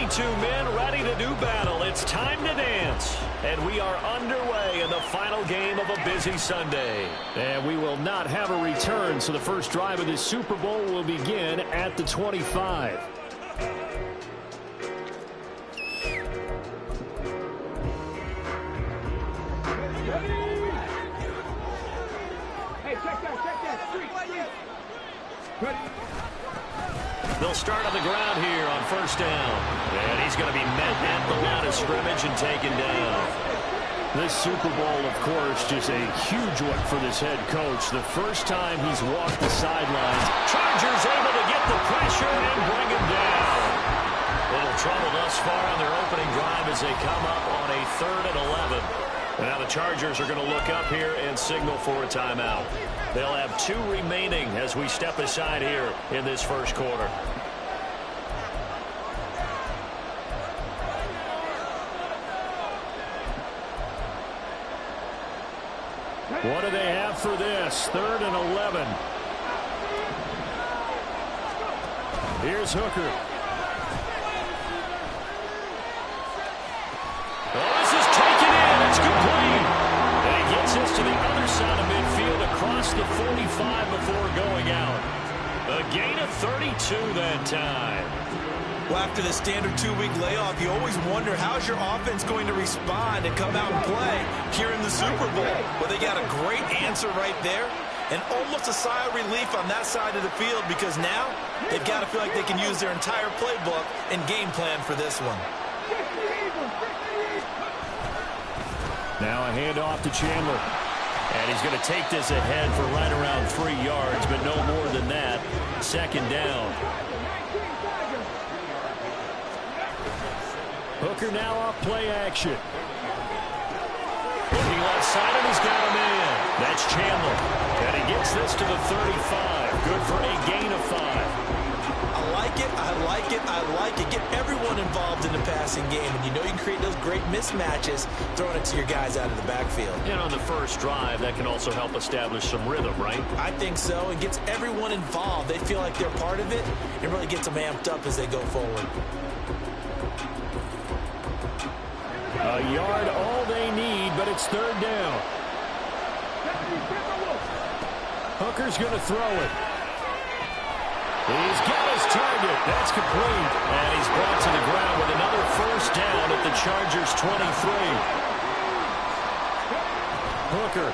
22 men ready to do battle. It's time to dance. And we are underway in the final game of a busy Sunday. And we will not have a return, so the first drive of this Super Bowl will begin at the 25. They'll start on the ground here on first down. And he's going to be met at the line of scrimmage and taken down. This Super Bowl, of course, just a huge one for this head coach. The first time he's walked the sidelines. Chargers able to get the pressure and bring him down. Little trouble thus far on their opening drive as they come up on a 3rd and 11. And now the Chargers are going to look up here and signal for a timeout. They'll have 2 remaining as we step aside here in this first quarter. What do they have for this? 3rd and 11. Here's Hooker. Oh, this is taken in. It's complete. And he gets this to the other side of midfield across the 45 before going out. A gain of 32 that time. Well, after the standard 2-week layoff, you always wonder how's your offense going to respond and come out and play here in the Super Bowl. Well, they got a great answer right there and almost a sigh of relief on that side of the field because now they've got to feel like they can use their entire playbook and game plan for this one. Now a handoff to Chandler. And he's going to take this ahead for right around 3 yards, but no more than that. 2nd down. Hooker now off play action. Looking left side, and he's got him in. That's Chandler. And he gets this to the 35. Good for a gain of 5. I like it, I like it, I like it. Get everyone involved in the passing game. And you know you can create those great mismatches throwing it to your guys out of the backfield. And on the first drive, that can also help establish some rhythm, right? I think so. It gets everyone involved. They feel like they're part of it. It really gets them amped up as they go forward. A yard, all they need, but it's 3rd down. Hooker's going to throw it. He's got his target. That's complete. And he's brought to the ground with another first down at the Chargers' 23. Hooker.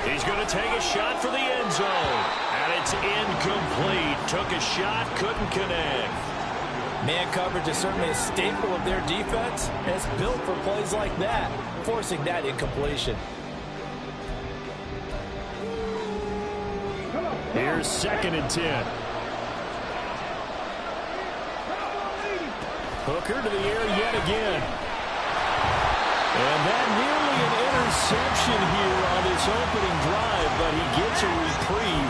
He's going to take a shot for the end zone. And it's incomplete. Took a shot, couldn't connect. Man coverage is certainly a staple of their defense, and it's built for plays like that, forcing that incompletion. Here's 2nd and 10. Hooker to the air yet again. And that nearly an interception here on this opening drive, but he gets a reprieve.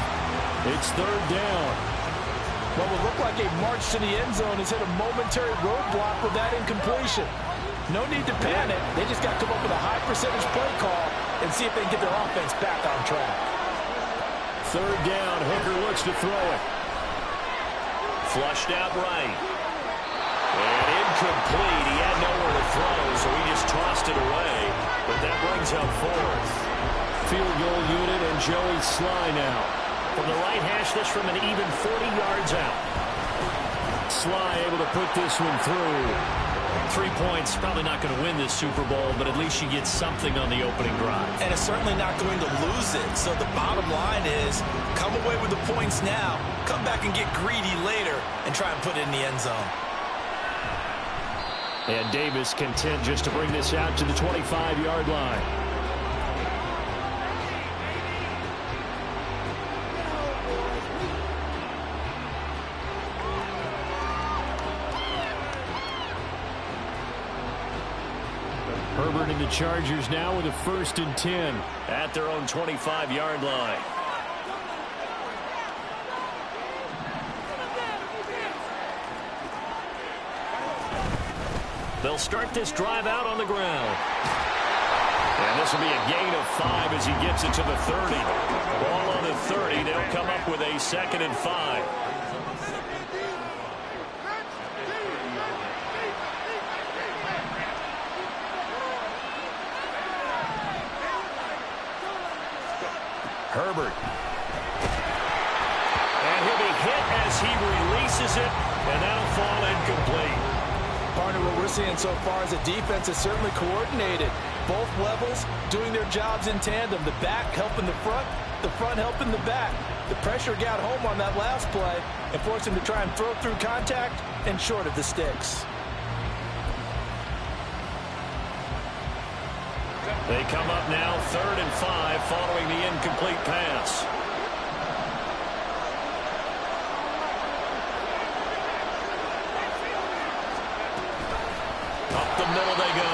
It's 3rd down. What would look like a march to the end zone has hit a momentary roadblock with that incompletion. No need to panic. They just got to come up with a high percentage play call and see if they can get their offense back on track. 3rd down. Hooker looks to throw it. Flushed out right. And incomplete. He had nowhere to throw, so he just tossed it away. But that brings up 4th. Field goal unit and Joey Sly now. From the right hash, this from an even 40 yards out. Sly able to put this one through. 3 points, probably not going to win this Super Bowl, but at least you get something on the opening drive. And it's certainly not going to lose it. So the bottom line is, come away with the points now, come back and get greedy later, and try and put it in the end zone. And Davis content just to bring this out to the 25-yard line. Herbert and the Chargers now with a 1st and 10. At their own 25-yard line. They'll start this drive out on the ground. And this will be a gain of 5 as he gets it to the 30. Ball on the 30. They'll come up with a 2nd and 5. Herbert. And he'll be hit as he releases it, and that'll fall incomplete. Partner, what we're seeing so far is the defense is certainly coordinated. Both levels doing their jobs in tandem. The back helping the front helping the back. The pressure got home on that last play and forced him to try and throw through contact and short of the sticks. They come up now 3rd and 5 following the incomplete pass. Up the middle they go.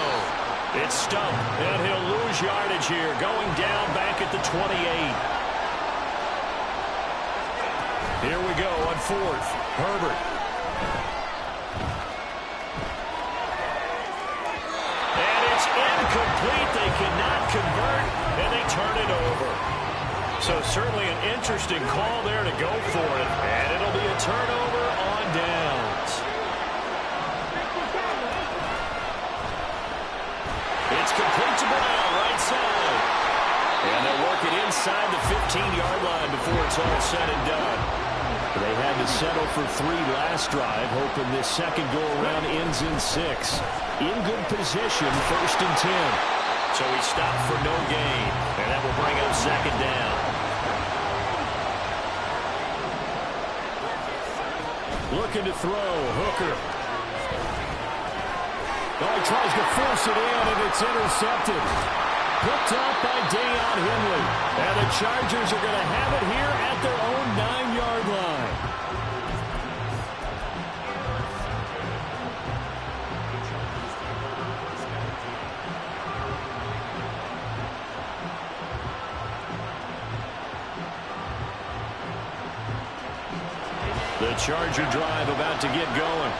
It's Stump, and he'll lose yardage here, going down back at the 28. Here we go on 4th. Herbert. And it's incomplete. They cannot convert, and they turn it over. So certainly an interesting call there to go for it, and it'll be a turnover on downs. It's complete to Brown, right side. And they'll work it inside the 15-yard line before it's all said and done. They had to settle for 3 last drive, hoping this second go-around ends in 6. In good position, 1st and 10. So he stopped for no gain, and that will bring up 2nd down. Looking to throw, Hooker. Oh, he tries to force it in, and it's intercepted. Picked up by Deion Henley. And the Chargers are going to have it here at their own 9-yard line. The Charger drive about to get going.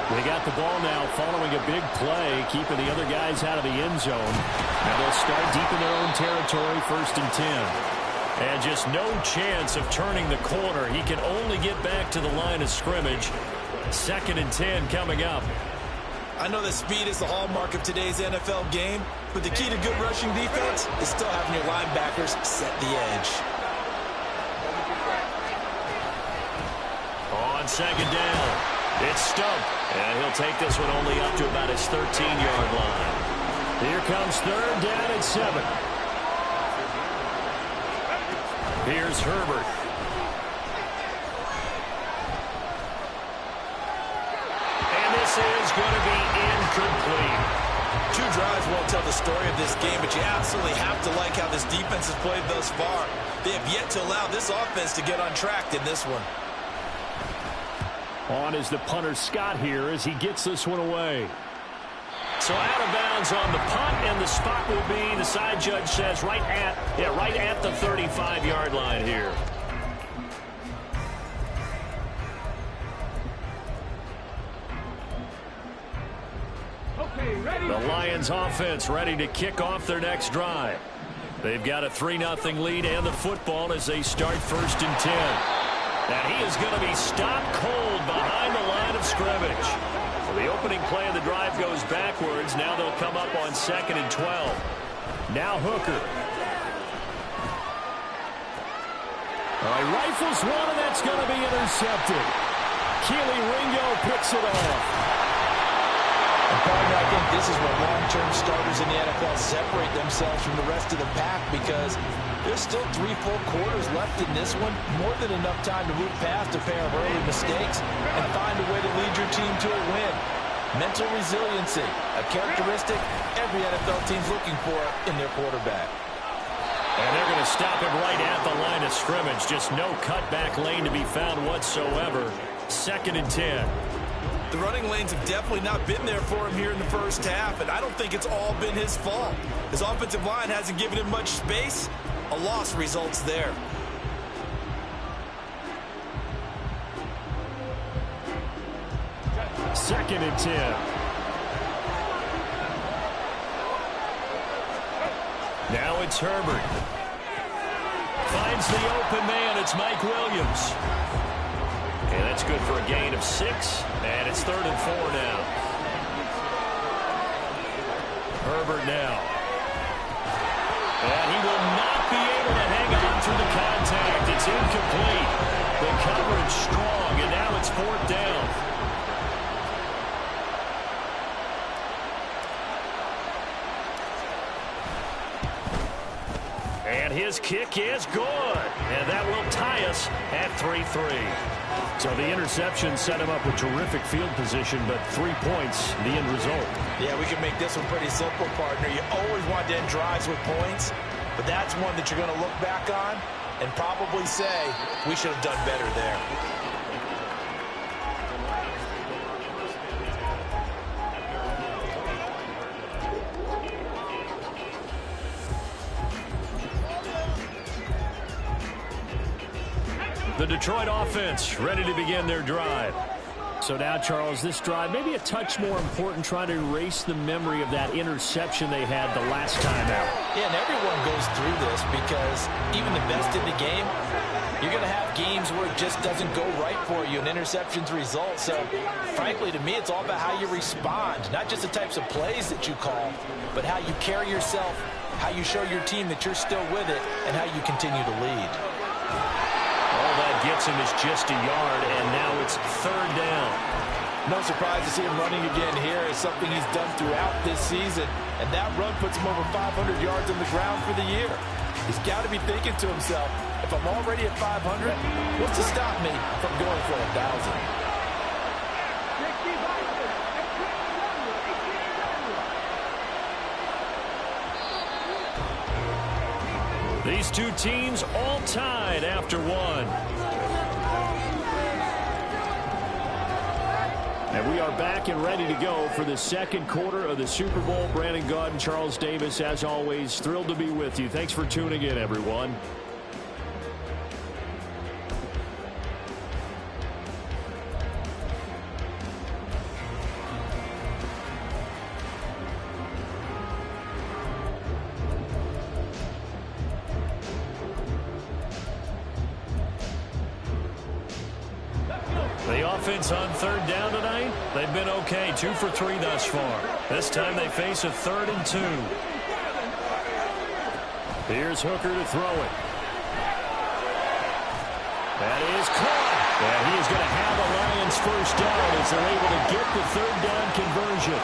They got the ball now following a big play, keeping the other guys out of the end zone. Now they'll start deep in their own territory, 1st and 10. And just no chance of turning the corner. He can only get back to the line of scrimmage. 2nd and 10 coming up. I know that speed is the hallmark of today's NFL game, but the key to good rushing defense is still having your linebackers set the edge. On 2nd down, it's Stump, and he'll take this one only up to about his 13-yard line. Here comes 3rd down and 7. Here's Herbert. And this is going to be incomplete. 2 drives won't tell the story of this game, but you absolutely have to like how this defense has played thus far. They have yet to allow this offense to get on track in this one. On is the punter Scott here as he gets this one away. So out of bounds on the punt, and the spot will be, the side judge says, right at the 35-yard line here. Okay, ready. The Lions offense ready to kick off their next drive. They've got a 3-0 lead and the football as they start 1st and 10. And he is going to be stopped cold behind the line of scrimmage. So the opening play of the drive goes backwards. Now they'll come up on 2nd and 12. Now Hooker. All right, rifles one, and that's going to be intercepted. Keely Ringo picks it off. And partner, I think this is where long-term starters in the NFL separate themselves from the rest of the pack, because there's still 3 full quarters left in this one. More than enough time to move past a pair of early mistakes and find a way to lead your team to a win. Mental resiliency, a characteristic every NFL team's looking for in their quarterback. And they're going to stop him right at the line of scrimmage. Just no cutback lane to be found whatsoever. 2nd and 10. The running lanes have definitely not been there for him here in the first half, and I don't think it's all been his fault. His offensive line hasn't given him much space. A loss results there. Second and 10. Now it's Herbert. Finds the open man. It's Mike Williams. And that's good for a gain of 6. And it's 3rd and 4 now. Herbert now. And he will not be able to hang on through the incomplete. The coverage strong, and now it's 4th down. And his kick is good. And that will tie us at 3-3. So the interception set him up with terrific field position, but 3 points, the end result. Yeah, we can make this one pretty simple, partner. You always want to end drives with points, but that's one that you're going to look back on and probably say, we should have done better there. The Detroit offense ready to begin their drive. So now, Charles, this drive maybe a touch more important, trying to erase the memory of that interception they had the last time out. Yeah, and everyone goes through this because even the best in the game, you're going to have games where it just doesn't go right for you, and interceptions result. So, frankly, to me, it's all about how you respond, not just the types of plays that you call, but how you carry yourself, how you show your team that you're still with it, and how you continue to lead. All that gets him is just a yard, and now it's 3rd down. No surprise to see him running again here. It's something he's done throughout this season, and that run puts him over 500 yards on the ground for the year. He's got to be thinking to himself, if I'm already at 500, what's to stop me from going for 1,000? These two teams all tied after one. And we are back and ready to go for the second quarter of the Super Bowl. Brandon Gaudin, Charles Davis, as always, thrilled to be with you. Thanks for tuning in, everyone. The offense on 3rd down tonight, they've been okay, 2 for 3 thus far. This time they face a 3rd and 2. Here's Hooker to throw it. That is caught. And he is going to have a Lions first down as they're able to get the 3rd down conversion.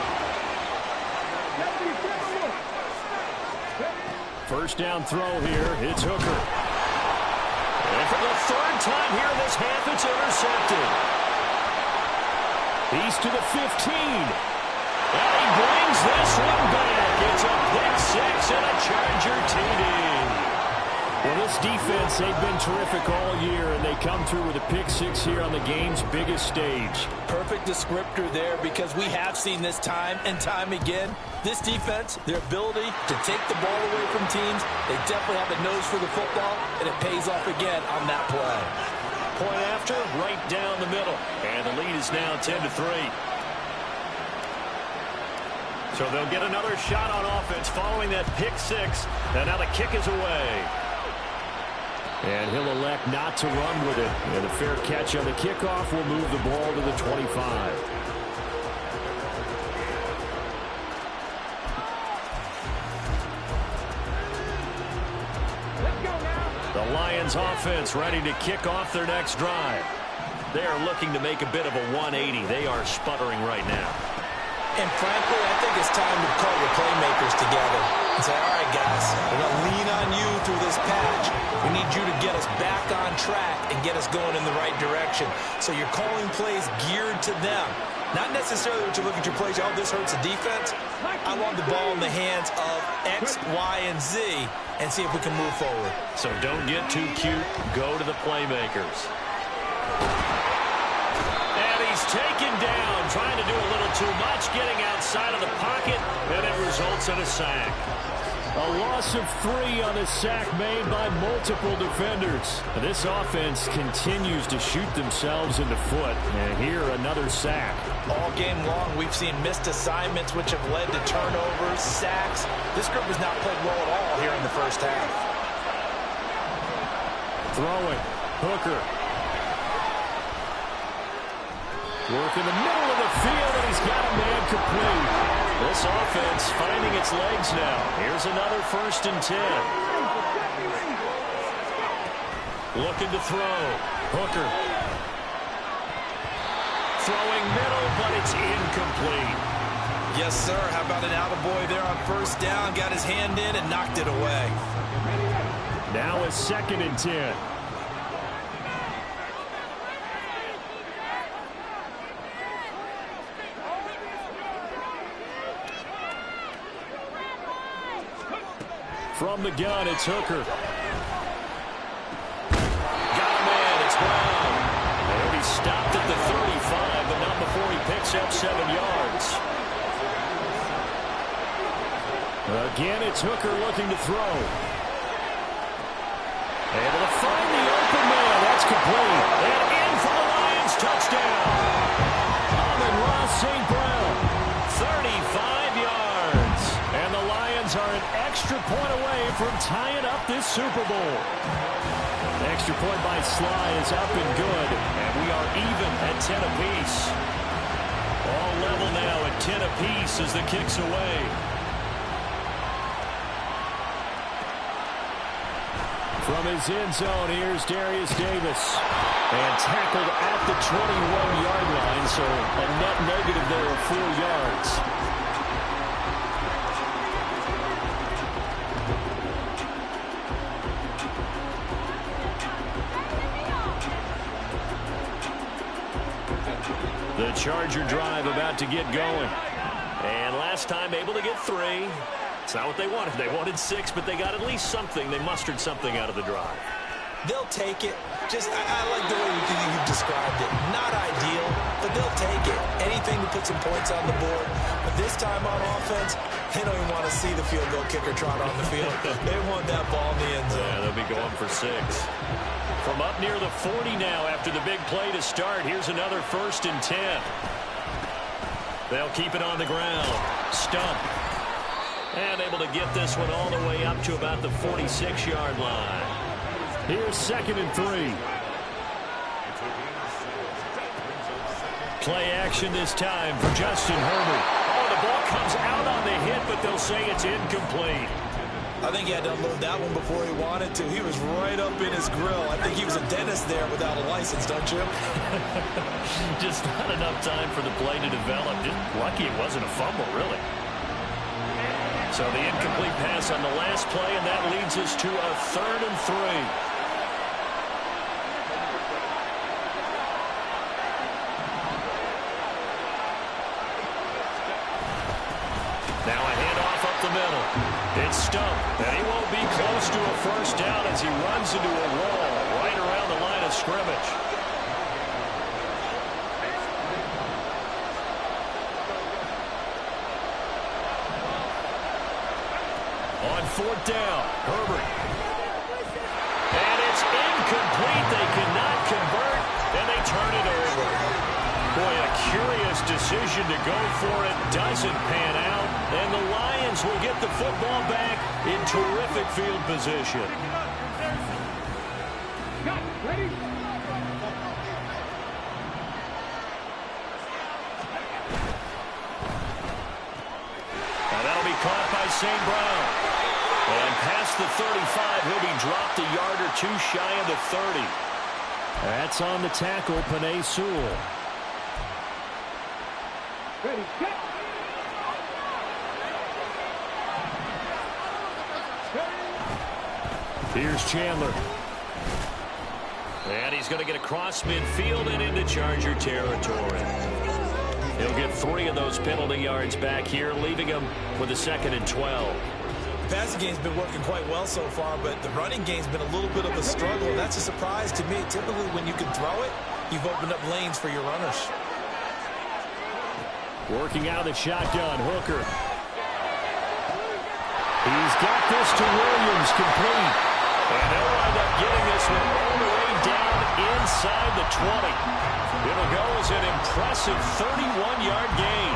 First down throw here. It's Hooker. And for the 3rd time here in this half, it's intercepted. He's to the 15. And he brings this one back. It's a pick 6 and a Charger TD. Well, this defense, they've been terrific all year, and they come through with a pick 6 here on the game's biggest stage. Perfect descriptor there, because we have seen this time and time again. This defense, their ability to take the ball away from teams, they definitely have a nose for the football, and it pays off again on that play. Point after, right down the middle. And the lead is now 10-3. So they'll get another shot on offense following that pick 6. And now the kick is away. And he'll elect not to run with it. And a fair catch on the kickoff will move the ball to the 25. The Lions offense ready to kick off their next drive. They are looking to make a bit of a 180. They are sputtering right now. And frankly, I think it's time to call your playmakers together and say, all right, guys, we're going to lean on you through this patch. We need you to get us back on track and get us going in the right direction. So you're calling plays geared to them. Not necessarily what you look at your plays, oh, this hurts the defense. I want the ball in the hands of X, Y, and Z and see if we can move forward. So don't get too cute. Go to the playmakers. And he's taken down, trying to do a little too much, getting outside of the pocket, and it results in a sack. A loss of 3 on a sack made by multiple defenders. This offense continues to shoot themselves in the foot, and here another sack. All game long, we've seen missed assignments, which have led to turnovers, sacks. This group has not played well at all here in the first half. Throwing. Hooker. Work in the middle of the field, and he's got a man complete. This offense finding its legs now. Here's another 1st and 10. Looking to throw. Hooker. Throwing middle, but it's incomplete. Yes, sir. How about an attaboy there on first down? Got his hand in and knocked it away. Now a 2nd and 10. From the gun, it's Hooker. Got a man. It's Brown. And he stopped at the 35, but not before he picks up 7 yards. Again, it's Hooker looking to throw. Able to find the open man. That's complete. And in for the Lions. Touchdown. Amon-Ra St. Brown. 35 yards. And the Lions are an extra point away from tying up this Super Bowl. Extra point by Sly is up and good. And we are even at 10 apiece. All level now at 10 apiece as the kick's away. From his end zone, here's Darius Davis. And tackled at the 21-yard line, so a net negative there of 4 yards. The Charger drive about to get going. And last time able to get 3. It's not what they wanted. They wanted 6, but they got at least something. They mustered something out of the drive. They'll take it. I like the way you've described it. Not ideal, but they'll take it. Anything to put some points on the board. But this time on offense, they don't even want to see the field goal kicker trot on the field. They want that ball in the end zone. Yeah, they'll be going for 6. From up near the 40 now after the big play to start. Here's another 1st and 10. They'll keep it on the ground. Stump. And able to get this one all the way up to about the 46-yard line. Here's 2nd and 3. Play action this time for Justin Herbert. Oh, the ball comes out on the hit, but they'll say it's incomplete. I think he had to unload that one before he wanted to. He was right up in his grill. I think he was a dentist there without a license, don't you? Just not enough time for the play to develop. Just lucky it wasn't a fumble, really. So the incomplete pass on the last play, and that leads us to a 3rd and 3. Now a handoff up the middle. It's Stump, and he won't be close to a 1st down as he runs into a wall right around the line of scrimmage. On 4th down, Herbert. And it's incomplete. They cannot convert, and they turn it over. Boy, a curious decision to go for it. Doesn't pan out, and the Lions will get the football back in terrific field position. And that'll be caught by St. Brown. And past the 35, he'll be dropped a yard or 2 shy of the 30. That's on the tackle, Penei Sewell. Here's Chandler. And he's going to get across midfield and into Charger territory. He'll get 3 of those penalty yards back here, leaving him with a 2nd and 12. The passing game's been working quite well so far, but the running game's been a little bit of a struggle. That's a surprise to me. Typically, when you can throw it, you've opened up lanes for your runners. Working out of the shotgun, Hooker. He's got this to Williams, complete. And they'll wind up getting this one all the way down inside the 20. It'll go as an impressive 31-yard gain.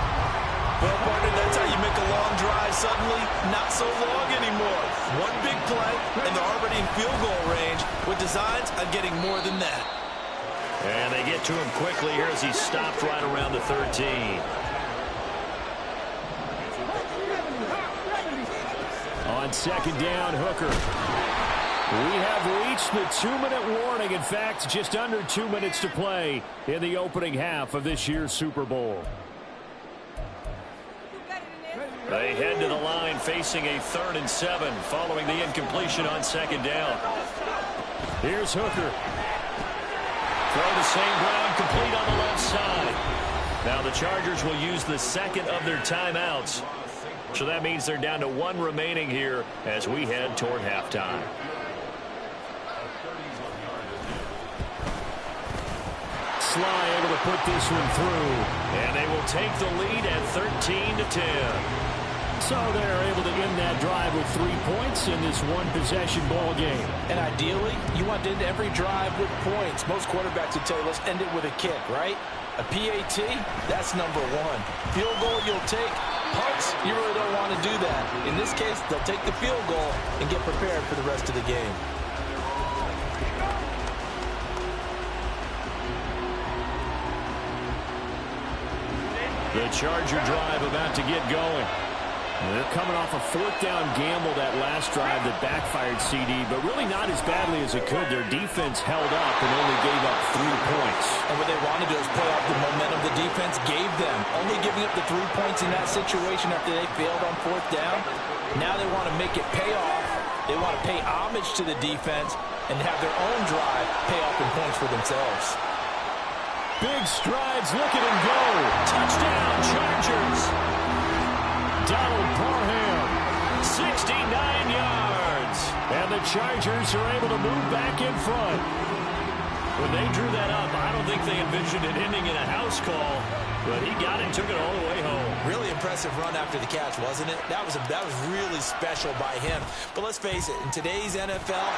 Well, partner, that's how you make a long drive suddenly not so long anymore. One big play, and they're already in field goal range with designs on getting more than that. And they get to him quickly here as he stopped right around the 13. On 2nd down, Hooker. We have reached the 2-minute warning. In fact, just under 2 minutes to play in the opening half of this year's Super Bowl. They head to the line facing a 3rd and 7 following the incompletion on 2nd down. Here's Hooker. Throw the same ground, complete on the left side. Now the Chargers will use the 2nd of their timeouts. So that means they're down to 1 remaining here as we head toward halftime. Sly able to put this one through. And they will take the lead at 13-10. So they're able to end that drive with 3 points in this one-possession ball game. And ideally, you want to end every drive with points. Most quarterbacks would tell you, let's end it with a kick, right? A PAT, that's number 1. Field goal, you'll take. Punts, you really don't want to do that. In this case, they'll take the field goal and get prepared for the rest of the game. The Charger drive about to get going. They're coming off a 4th down gamble that last drive that backfired CD, but really not as badly as it could. Their defense held up and only gave up 3 points. And what they wanted to do is play off the momentum the defense gave them. Only giving up the 3 points in that situation after they failed on 4th down. Now they want to make it pay off. They want to pay homage to the defense and have their own drive pay off in points for themselves. Big strides, look at him go. Touchdown, Chargers. Donald Parham, 69 yards. and the Chargers are able to move back in front. When they drew that up, I don't think they envisioned it ending in a house call, but he got it and took it all the way home. Really impressive run after the catch, wasn't it? That was really special by him. But let's face it, in today's NFL,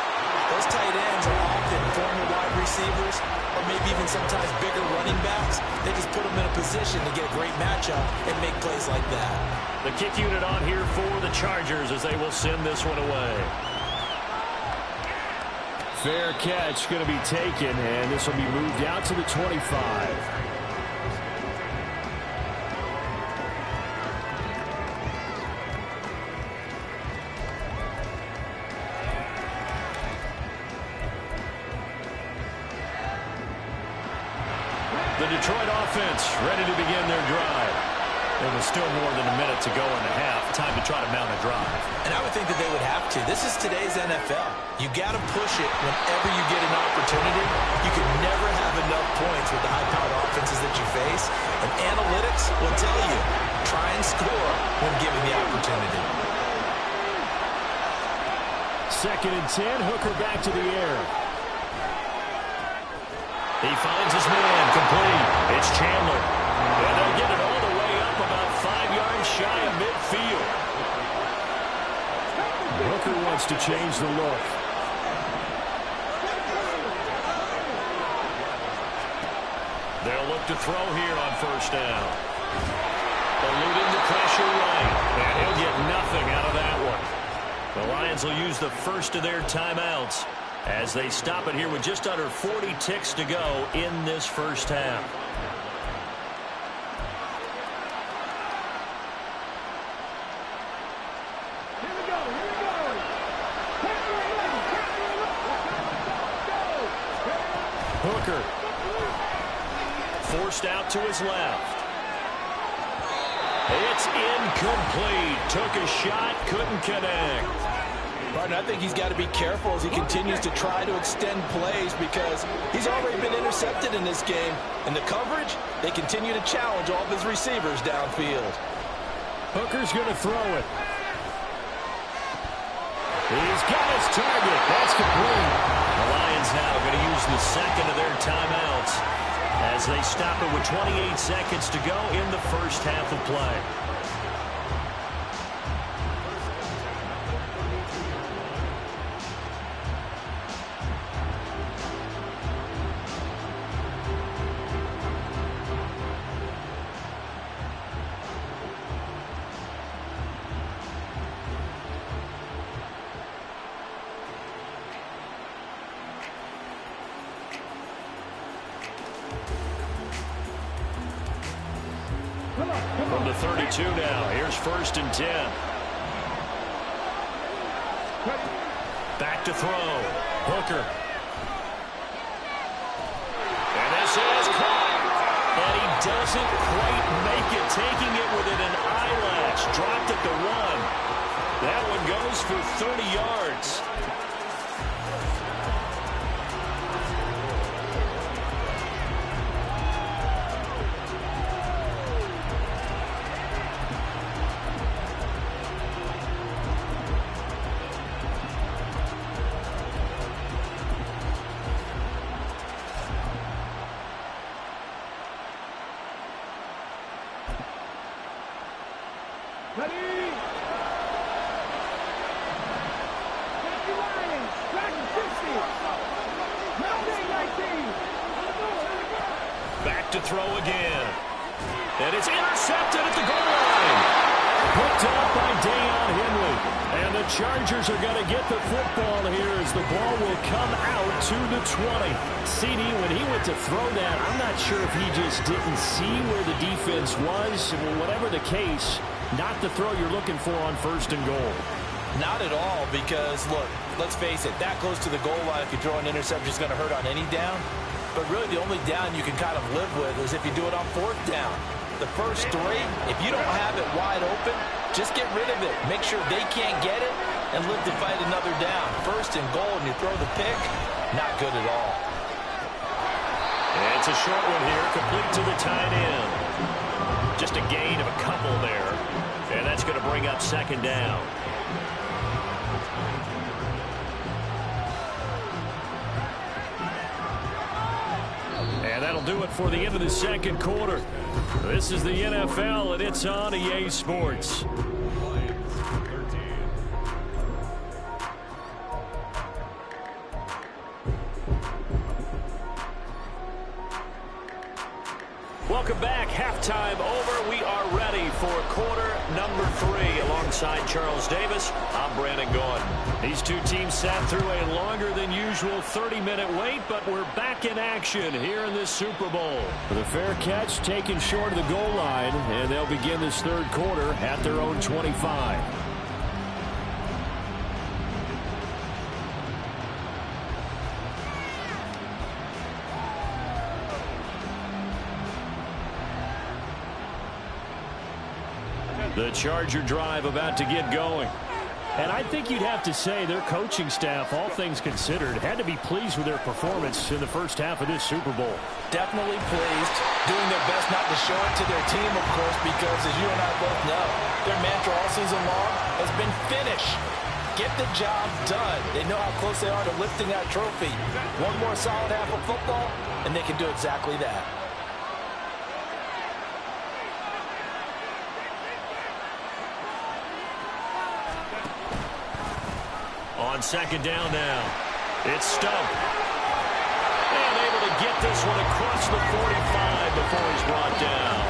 those tight ends are often former wide receivers or maybe even sometimes bigger running backs. They just put them in a position to get a great matchup and make plays like that. The kick unit on here for the Chargers as they will send this one away. Fair catch going to be taken, and this will be moved out to the 25. The Detroit offense ready to begin their drive. There was still more than a minute to go in the half. Time to try to mount a drive. And I would think that they would have to. This is today's NFL. You got to push it whenever you get an opportunity. You can never have enough points with the high-powered offenses that you face. And analytics will tell you, try and score when given the opportunity. 2nd and 10, Hooker back to the air. He finds his man, complete. It's Chandler. And they'll get it all the way up about 5 yards shy of midfield. Hooker wants to change the look. They'll look to throw here on 1st down. Eluding the pressure right. And he'll get nothing out of that one. The Lions will use the first of their timeouts as they stop it here with just under 40 ticks to go in this first half. Hooker. Forced out to his left. It's incomplete. Took a shot, couldn't connect. Partner, I think he's got to be careful as he continues to try to extend plays because he's already been intercepted in this game. And the coverage, they continue to challenge all of his receivers downfield. Hooker's going to throw it. He's got his target. That's complete. The Lions now going to use the 2nd of their timeouts as they stop it with 28 seconds to go in the first half of play. From the 32 now, here's 1st and 10. Back back to throw. Hooker. And this is caught. And he doesn't quite make it, taking it within an eyelash. Dropped it to 1. That one goes for 30 yards. Back to throw again. And it's intercepted at the goal line. Picked up by Deion Henley. And the Chargers are going to get the football here as the ball will come out to the 20. CD, when he went to throw that, I'm not sure if he just didn't see where the defense was. Whatever the case, not the throw you're looking for on 1st and goal. Not at all, because, look, let's face it, that close to the goal line, if you throw an interception, is going to hurt on any down. But really, the only down you can kind of live with is if you do it on 4th down. The first 3, if you don't have it wide open, just get rid of it. Make sure they can't get it and live to fight another down. 1st and goal, and you throw the pick, not good at all. And it's a short one here, complete to the tight end. Just a gain of a couple there. And that's going to bring up 2nd down. And that'll do it for the end of the 2nd quarter. This is the NFL, and it's on EA Sports. Welcome back. Halftime over. We are ready for quarter number 3. Alongside Charles Davis, I'm Brandon Gaudin. These two teams sat through a longer than usual 30-minute wait, but we're back in action here in this Super Bowl. The fair catch taken short of the goal line, and they'll begin this 3rd quarter at their own 25. The Charger drive about to get going. And I think you'd have to say their coaching staff, all things considered, had to be pleased with their performance in the first half of this Super Bowl. Definitely pleased, doing their best not to show it to their team, of course, because as you and I both know, their mantra all season long has been finish. Get the job done. They know how close they are to lifting that trophy. One more solid half of football, and they can do exactly that. On 2nd down now, it's Stubb. And able to get this one across the 45 before he's brought down.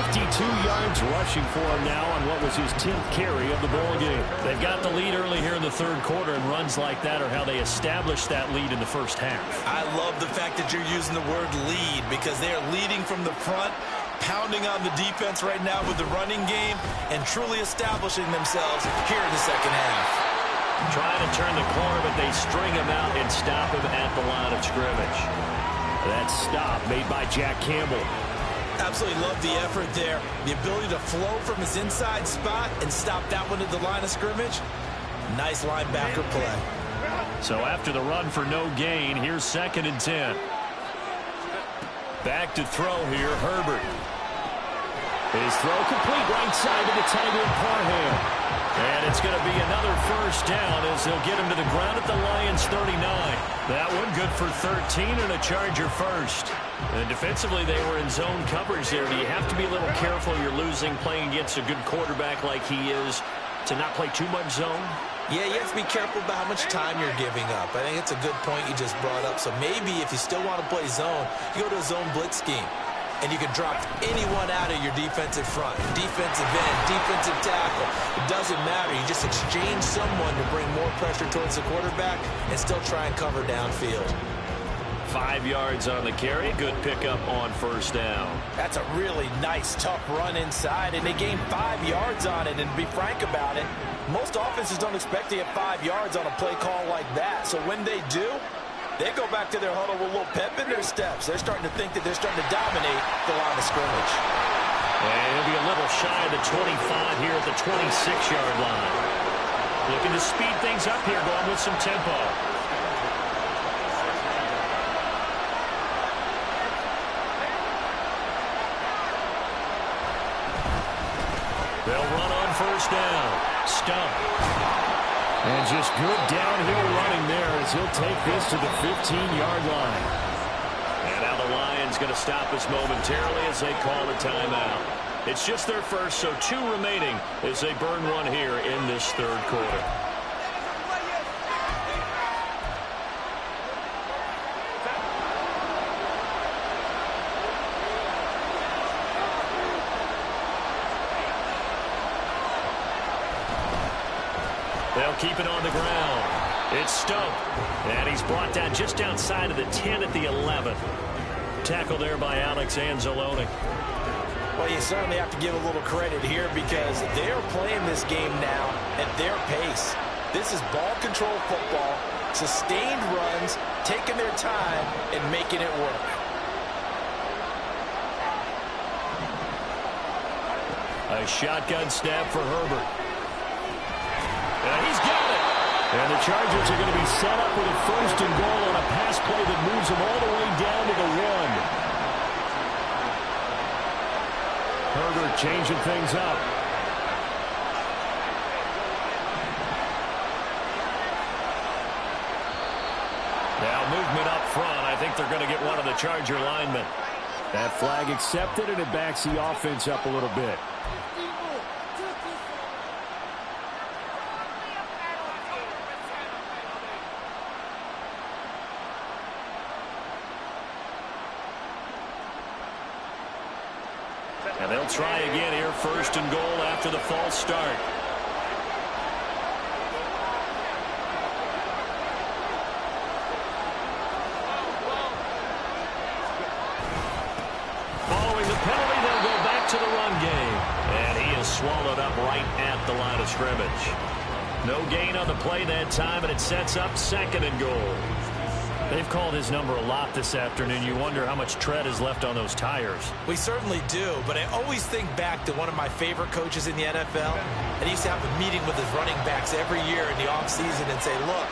52 yards rushing for him now on what was his 10th carry of the ball game. They've got the lead early here in the 3rd quarter, and runs like that are how they established that lead in the first half. I love the fact that you're using the word lead, because they are leading from the front, pounding on the defense right now with the running game, and truly establishing themselves here in the 2nd half. Trying to turn the corner, but they string him out and stop him at the line of scrimmage. That stop made by Jack Campbell. Absolutely love the effort there. The ability to flow from his inside spot and stop that one at the line of scrimmage. Nice linebacker play. So after the run for no gain, here's 2nd and 10. Back to throw here, Herbert. His throw complete right side to the tight end Parham. And it's going to be another 1st down as they'll get him to the ground at the Lions 39. That one good for 13 and a Charger first. And defensively, they were in zone coverage there. Do you have to be a little careful? You're losing, playing against a good quarterback like he is, to not play too much zone? Yeah, you have to be careful about how much time you're giving up. I think it's a good point you just brought up. So maybe if you still want to play zone, you go to a zone blitz scheme. And you can drop anyone out of your defensive front, defensive end, defensive tackle. It doesn't matter. You just exchange someone to bring more pressure towards the quarterback and still try and cover downfield. 5 yards on the carry. Good pickup on 1st down. That's a really nice, tough run inside, and they gained 5 yards on it. And to be frank about it, Most offenses don't expect to get 5 yards on a play call like that. So when they do, they go back to their huddle with a little pep in their steps. They're starting to think that they're starting to dominate the line of scrimmage. And he'll be a little shy of the 25 here at the 26-yard line. Looking to speed things up here, going with some tempo. They'll run on first down. Stump. And just good downhill running there as he'll take this to the 15-yard line. And now the Lions going to stop us momentarily as they call a timeout. It's just their first, so 2 remaining as they burn one here in this third quarter. They'll keep it on the ground. It's Stump. And he's brought down just outside of the 10 at the 11. Tackle there by Alex Anzalone. Well, you certainly have to give a little credit here because they're playing this game now at their pace. This is ball control football, sustained runs, taking their time and making it work. A shotgun snap for Herbert. And he's got it. And the Chargers are going to be set up with a first and goal on a pass play that moves them all the way down to the 1. Herbert changing things up. Now movement up front. I think they're going to get one of the Charger linemen. That flag accepted, and it backs the offense up a little bit. And they'll try again here, first and goal after the false start. Following the penalty, they'll go back to the run game. And he is swallowed up right at the line of scrimmage. No gain on the play that time, and it sets up second and goal. They've called his number a lot this afternoon. You wonder how much tread is left on those tires. We certainly do, but I always think back to one of my favorite coaches in the NFL. And he used to have a meeting with his running backs every year in the offseason and say, look,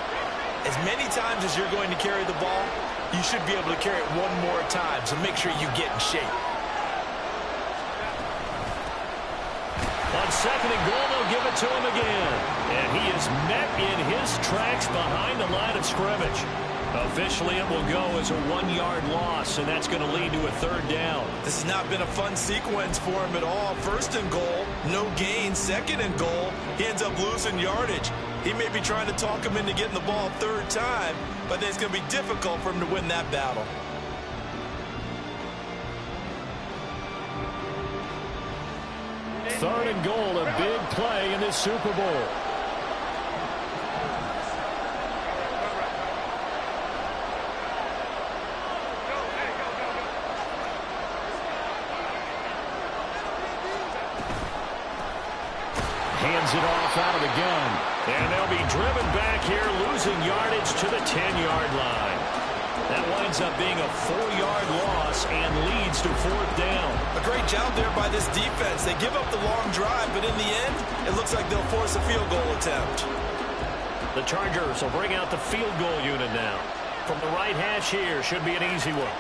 as many times as you're going to carry the ball, you should be able to carry it one more time, so make sure you get in shape. On second and goal, they'll give it to him again. And he is met in his tracks behind the line of scrimmage. Officially, it will go as a 1-yard loss, and that's going to lead to a third down. This has not been a fun sequence for him at all. First and goal, no gain. Second and goal, he ends up losing yardage. He may be trying to talk him into getting the ball third time, but then it's going to be difficult for him to win that battle. Third and goal, a big play in this Super Bowl. Hands it off out of the gun. And they'll be driven back here, losing yardage to the 10-yard line. That winds up being a 4-yard loss and leads to fourth down. A great job there by this defense. They give up the long drive, but in the end, it looks like they'll force a field goal attempt. The Chargers will bring out the field goal unit now. From the right hash here, should be an easy one.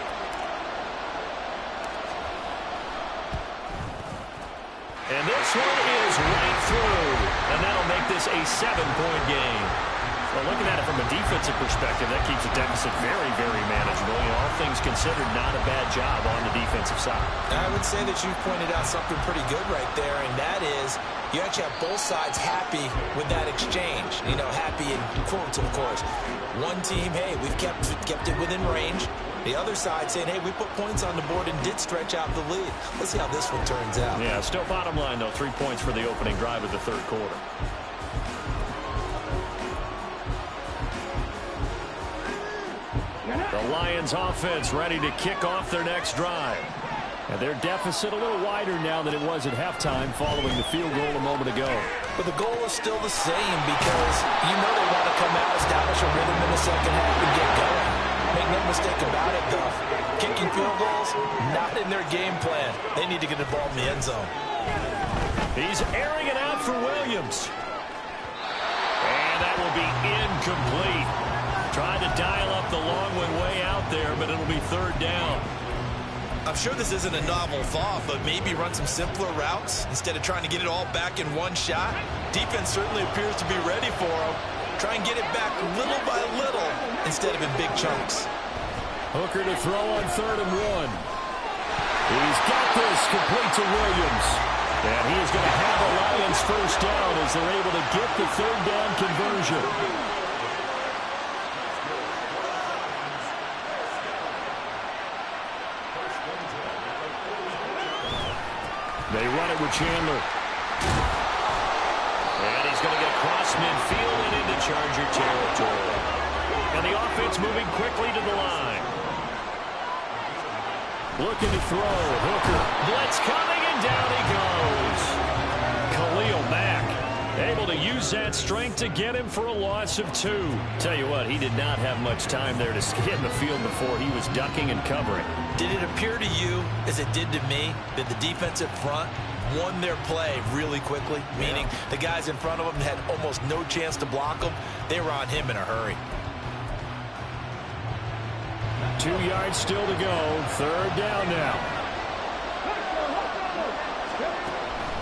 And this one is right through. And that'll make this a 7-point game. Well, looking at it from a defensive perspective, that keeps the deficit very, very manageable. You know, all things considered, not a bad job on the defensive side. I would say that you pointed out something pretty good right there, and that is you actually have both sides happy with that exchange. You know, happy in quotes, of course. One team, hey, we've kept it within range. The other side saying, hey, we put points on the board and did stretch out the lead. Let's see how this one turns out. Yeah, still bottom line, though, 3 points for the opening drive of the third quarter. The Lions offense ready to kick off their next drive. And their deficit a little wider now than it was at halftime following the field goal a moment ago. But the goal is still the same because you know they want to come out, establish a rhythm in the second half, and get going. Make no mistake about it, though. Kicking field goals, not in their game plan. They need to get involved in the end zone. He's airing it out for Williams. And that will be incomplete. Trying to dial up the long one way out there, but it'll be third down. I'm sure this isn't a novel thought, but maybe run some simpler routes instead of trying to get it all back in one shot. Defense certainly appears to be ready for him. Try and get it back little by little instead of in big chunks. Hooker to throw on 3rd and 1. He's got this complete to Williams. And he is going to have the Lions first down as they're able to get the 3rd down conversion. They run it with Chandler. And he's going to get across midfield and into Charger territory. And the offense moving quickly to the line. Looking to throw. Hooker. Blitz coming, and down he goes. Khalil Mack able to use that strength to get him for a loss of 2. Tell you what, he did not have much time there to get in the field before he was ducking and covering. Did it appear to you, as it did to me, that the defensive front won their play really quickly? Meaning the guys in front of them had almost no chance to block them. They were on him in a hurry. 2 yards still to go. 3rd down now.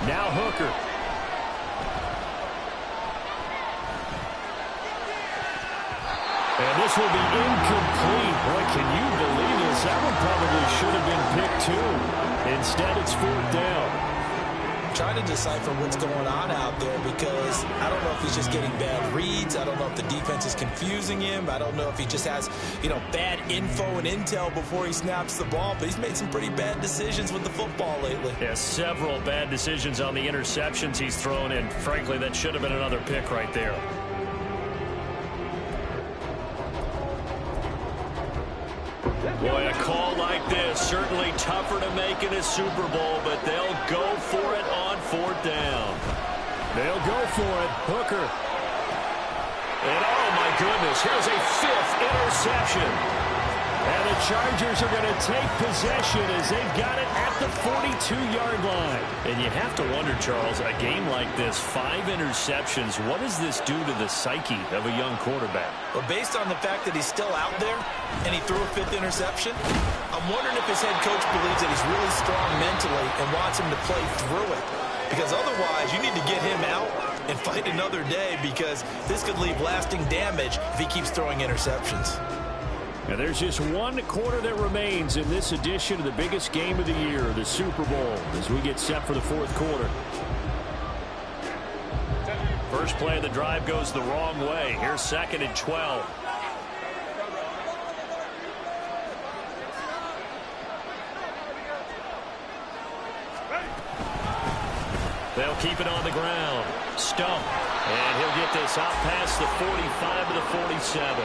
Now Hooker. And this will be incomplete. Boy, can you believe this? That one probably should have been picked too. Instead, it's 4th down. Trying to decipher what's going on out there because I don't know if he's just getting bad reads. I don't know if the defense is confusing him. I don't know if he just has, bad info and intel before he snaps the ball. But he's made some pretty bad decisions with the football lately. Yeah, several bad decisions on the interceptions he's thrown in. Frankly, that should have been another pick right there. Boy, a call like this, certainly tougher to make in a Super Bowl, but they'll go for it on 4th down. They'll go for it. Hooker. And oh my goodness, here's a 5th interception. And the Chargers are going to take possession as they've got it at the 42-yard line. And you have to wonder, Charles, a game like this, 5 interceptions, what does this do to the psyche of a young quarterback? Well, based on the fact that he's still out there and he threw a 5th interception, I'm wondering if his head coach believes that he's really strong mentally and wants him to play through it. Because otherwise, you need to get him out and fight another day because this could leave lasting damage if he keeps throwing interceptions. Now there's just 1 quarter that remains in this edition of the biggest game of the year, the Super Bowl, as we get set for the 4th quarter. First play of the drive goes the wrong way. Here's 2nd and 12. They'll keep it on the ground. Stump. And he'll get this out past the 45 to the 47.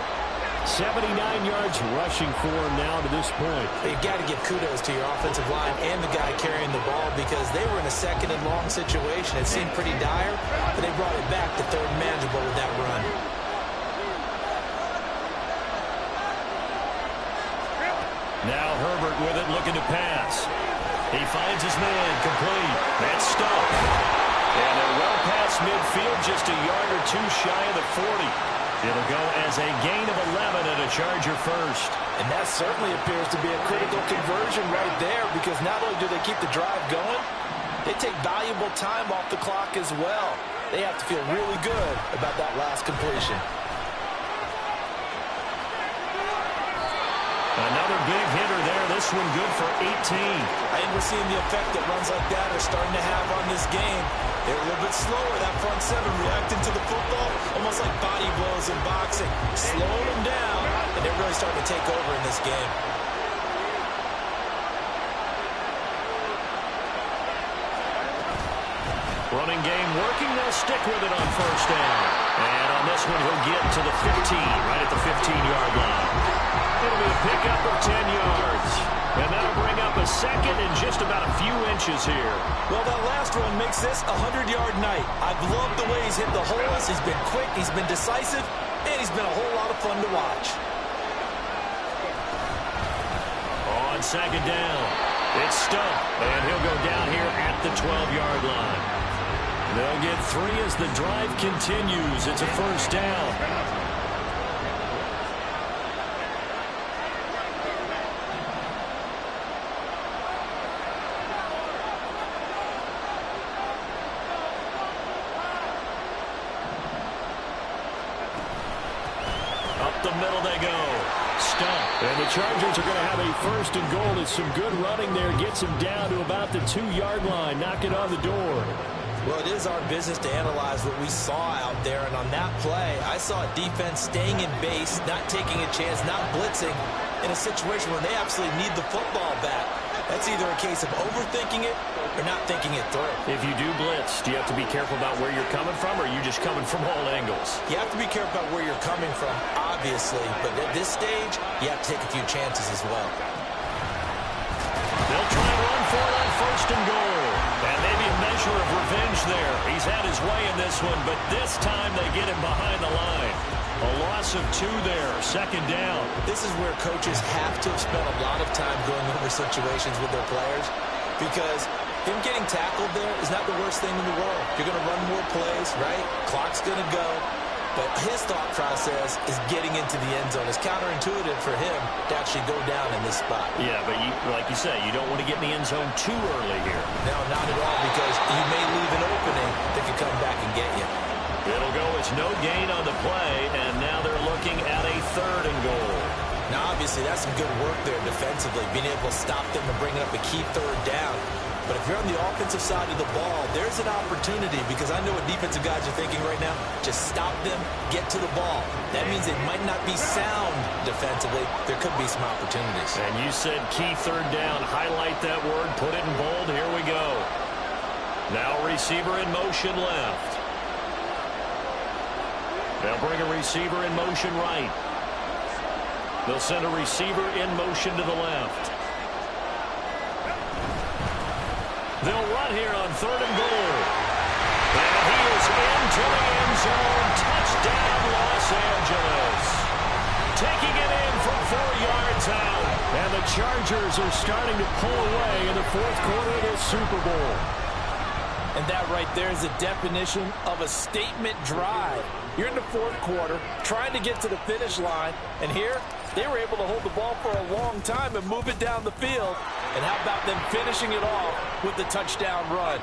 79 yards rushing for him now to this point. You've got to give kudos to your offensive line and the guy carrying the ball because they were in a 2nd and long situation. It seemed pretty dire, but they brought it back to 3rd and manageable with that run. Now Herbert with it, looking to pass. He finds his man, complete. That's stuffed. And they're well past midfield, just a yard or 2 shy of the 40. It'll go as a gain of 11 and a Charger first. And that certainly appears to be a critical conversion right there because not only do they keep the drive going, they take valuable time off the clock as well. They have to feel really good about that last completion. Another big hitter there. This one good for 18. I think we're seeing the effect that runs like that are starting to have on this game. They're a little bit slower, that front 7, reacting to the football, almost like body blows in boxing. Slowing them down, and they're really starting to take over in this game. Running game working. They'll stick with it on 1st down. And on this one, he'll get to the 15, right at the 15-yard line. It'll be a pickup of 10 yards. And that'll bring up a second and just about a few inches here. Well, that last run makes this a 100-yard night. I've loved the way he's hit the holes. He's been quick, he's been decisive, and he's been a whole lot of fun to watch. On second down, it's Stump, and he'll go down here at the 12-yard line. They'll get 3 as the drive continues. It's a first down. Up the middle they go. Stump. And the Chargers are going to have a first and goal. It's some good running there. Gets him down to about the 2-yard line. Knock it on the door. Well, it is our business to analyze what we saw out there. And on that play, I saw a defense staying in base, not taking a chance, not blitzing in a situation where they absolutely need the football back. That's either a case of overthinking it or not thinking it through. If you do blitz, do you have to be careful about where you're coming from, or are you just coming from all angles? You have to be careful about where you're coming from, obviously. But at this stage, you have to take a few chances as well. They'll try and run for it on first and goal. And maybe a measure of revenge there. He's had his way in this one, but this time they get him behind the line. A loss of 2 there, second down. This is where coaches have to have spent a lot of time going over situations with their players, because him getting tackled there is not the worst thing in the world. You're going to run more plays, right? Clock's going to go. But his thought process is getting into the end zone. It's counterintuitive for him to actually go down in this spot. Yeah, but like you say, you don't want to get in the end zone too early here. No, not at all, because you may leave an opening that could come back and get you. It'll go as no gain on the play, and now they're looking at a third and goal. Now, obviously, that's some good work there defensively, being able to stop them and bringing up a key third down. But if you're on the offensive side of the ball, there's an opportunity, because I know what defensive guys are thinking right now. Just stop them, get to the ball. That means it might not be sound defensively. There could be some opportunities. And you said key third down. Highlight that word, put it in bold. Here we go. Now receiver in motion left. They'll bring a receiver in motion right. They'll send a receiver in motion to the left. They'll run here on third and goal. And he is into the end zone. Touchdown, Los Angeles. Taking it in from 4 yards out. And the Chargers are starting to pull away in the fourth quarter of the Super Bowl. And that right there is a definition of a statement drive. You're in the fourth quarter, trying to get to the finish line, and here they were able to hold the ball for a long time and move it down the field. And how about them finishing it off with the touchdown run?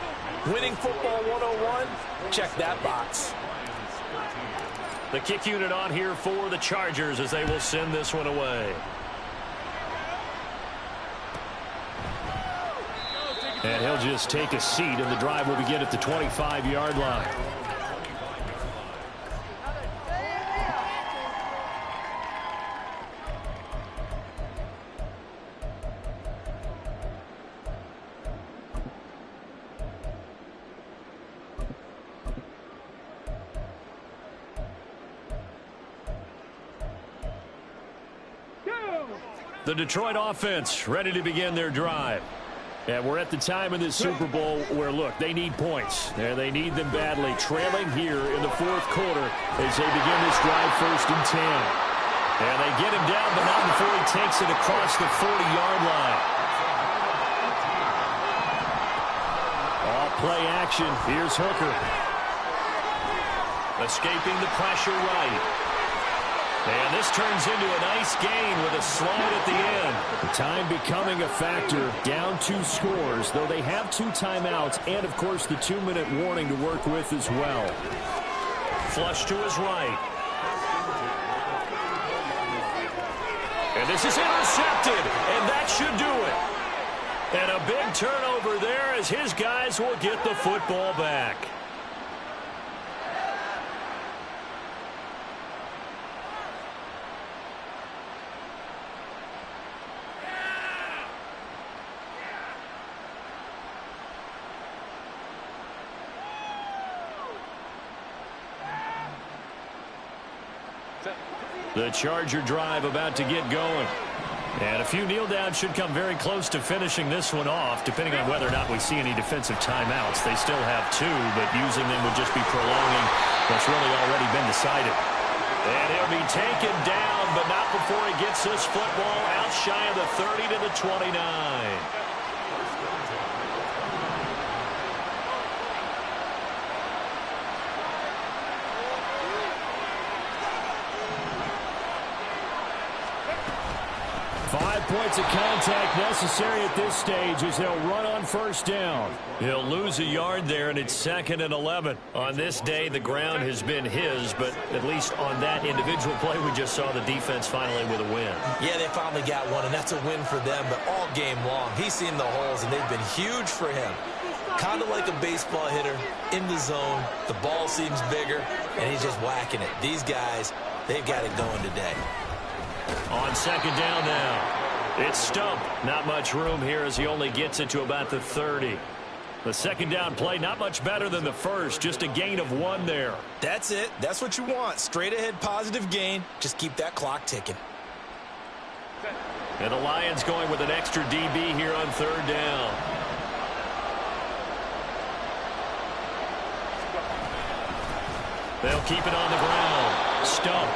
Winning football 101? Check that box. The kick unit on here for the Chargers as they will send this one away. And he'll just take a seat, and the drive will begin at the 25-yard line. The Detroit offense ready to begin their drive. And we're at the time in this Super Bowl where, look, they need points. And they need them badly. Trailing here in the fourth quarter as they begin this drive, first and 10. And they get him down, but not before he takes it across the 40-yard line. All play action. Here's Hooker. Escaping the pressure right. And this turns into a nice gain with a slide at the end. The time becoming a factor. Down 2 scores, though they have 2 timeouts and, of course, the 2-minute warning to work with as well. Flush to his right. And this is intercepted, and that should do it. And a big turnover there as his guys will get the football back. The Charger drive about to get going. And a few kneel downs should come very close to finishing this one off, depending on whether or not we see any defensive timeouts. They still have 2, but using them would just be prolonging what's really already been decided. And he'll be taken down, but not before he gets this football out shy of the 30 to the 29. 5 points of contact necessary at this stage as they'll run on first down. He'll lose a yard there, and it's 2nd and 11. On this day, the ground has been his, but at least on that individual play, we just saw the defense finally with a win. Yeah, they finally got one, and that's a win for them, but all game long, he's seen the holes, and they've been huge for him. Kind of like a baseball hitter in the zone. The ball seems bigger, and he's just whacking it. These guys, they've got it going today. On 2nd down now, it's Stump. Not much room here as he only gets it to about the 30. The 2nd down play, not much better than the first, just a gain of 1 there. That's it. That's what you want. Straight ahead positive gain. Just keep that clock ticking. And the Lions going with an extra DB here on 3rd down. They'll keep it on the ground. Stump.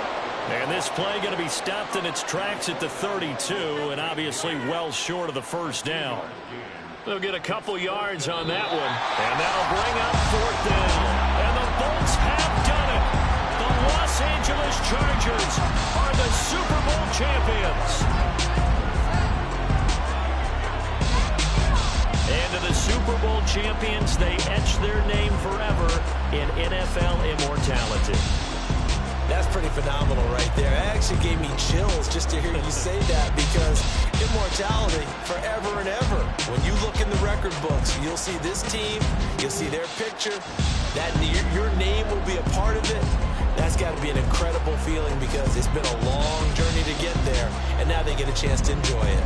And this play going to be stopped in its tracks at the 32, and obviously well short of the first down. They'll get a couple yards on that one, and that'll bring up 4th down. And the Bolts have done it. The Los Angeles Chargers are the Super Bowl champions. And to the Super Bowl champions, they etch their name forever in NFL immortality. That's pretty phenomenal right there. It actually gave me chills just to hear you say that, because immortality forever and ever. When you look in the record books, you'll see this team, you'll see their picture, that your name will be a part of it. That's got to be an incredible feeling, because it's been a long journey to get there, and now they get a chance to enjoy it.